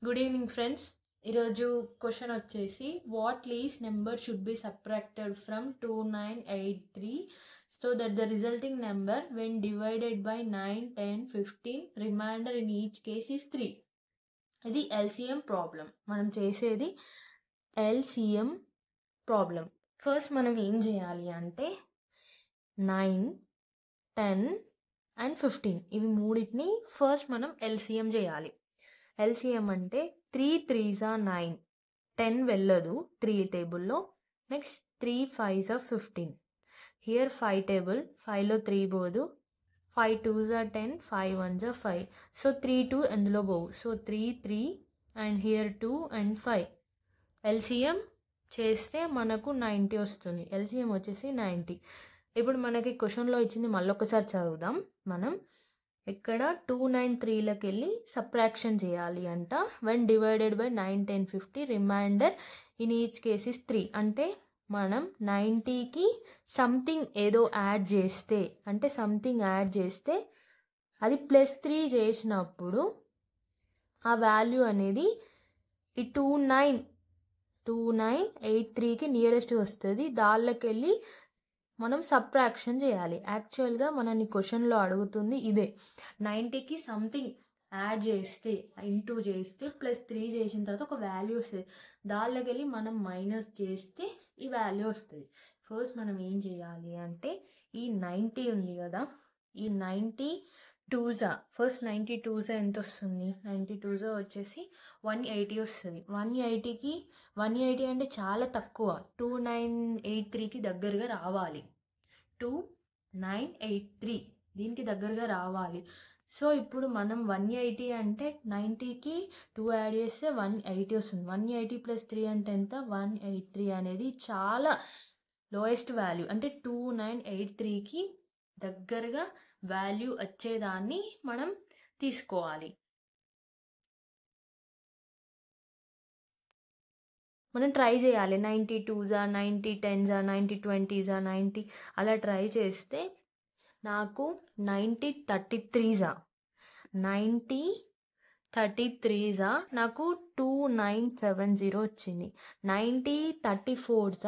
Good evening friends. ఈరోజు question వచ్చేసి what least number should be subtracted from 2983 so that the resulting number when divided by 9, 10, 15 remainder in each case is 3. ఇది LCM problem. మనం చేసేది LCM problem. First మనం ఏం చేయాలి అంటే 9, 10 and 15 ఇవి మూడింటిని ఫస్ట్ మనం ఎల్సిఎం చేయాలి. ఎల్సిఎం అంటే 3 3s are 9, 10 వెళ్ళదు 3 టేబుల్లో. Next 3 5s are 15. Here 5 table, 5లో 3 పోదు. 5 2s are 10, 5 1s are 5. So 3 2 ఎందులో పోవు. So 3 3 and here 2 and 5. LCM చేస్తే మనకు 90 వస్తుంది. ఎల్సిఎం వచ్చేసి 90. ఇప్పుడు మనకి క్వశ్చన్లో ఇచ్చింది మళ్ళీ ఒకసారి చదువుదాం. మనం ఇక్కడ 293లకు వెళ్ళి సబ్ట్రాక్షన్ చేయాలి అంట. When divided by 9, 10, 50 remainder in each case is 3. అంటే మనం 90కి సంథింగ్ ఏదో యాడ్ చేస్తే, అంటే సంథింగ్ యాడ్ చేస్తే అది +3 చేసినప్పుడు ఆ వాల్యూ అనేది ఈ 2983కి నియరెస్ట్ వస్తుంది. దానిలోకి వెళ్ళి మనం సబ్ట్రాక్షన్ చేయాలి. యాక్చువల్గా మనని క్వశ్చన్లో అడుగుతుంది ఇదే. 90కి సంథింగ్ యాడ్ చేస్తే, ఇంటూ చేస్తే +3 చేసిన తర్వాత ఒక వాల్యూ వస్తుంది. దానిలోకి వెళ్ళి మనం మైనస్ చేస్తే ఈ వాల్యూ వస్తుంది. ఫస్ట్ మనం ఏం చేయాలి అంటే ఈ 90 ఉంది కదా, ఈ 92s ఫస్ట్ 92s ఎంత వస్తుంది? 92s వచ్చేసి 180 వస్తుంది. 180 అంటే చాలా తక్కువ. 2983కి దగ్గరగా రావాలి. 2983 దీనికి దగ్గరగా రావాలి. సో ఇప్పుడు మనం 180 అంటే 90కి 2 యాడ్ చేస్తే 180 వస్తుంది. 180 + 3 అంటే ఎంత? 183 అనేది చాలా లోయెస్ట్ వాల్యూ. అంటే 2983కి దగ్గరగా వాల్యూ వచ్చేదాన్ని మనం తీసుకోవాలి. మనం ట్రై చేయాలి. 92s 90 10s 90 20s 90 అలా ట్రై చేస్తే నాకు 90 33s 90 33s నాకు 2970 వచ్చింది. 90 34s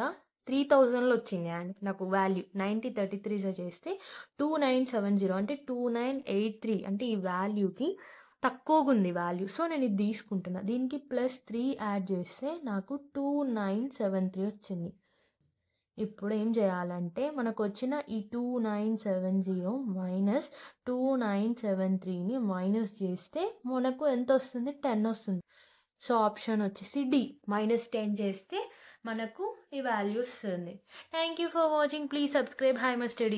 3000లో వచ్చింది అండ్ నాకు వాల్యూ. 90 33s చేస్తే 2970 అంటే 2983 అంటే ఈ వాల్యూకి తక్కువగా ఉంది వాల్యూ. సో నేను ఇది తీసుకుంటున్నా. దీనికి +3 యాడ్ చేస్తే నాకు 2973 వచ్చింది. ఇప్పుడు ఏం చేయాలంటే మనకు వచ్చిన ఈ 2970 మైనస్ 2973ని మైనస్ చేస్తే మనకు ఎంత వస్తుంది? 10 వస్తుంది. సో ఆప్షన్ వచ్చేసి డి, -10 చేస్తే మనకు ఈ వాల్యూ వస్తుంది. Thank you for watching. Please subscribe high my study.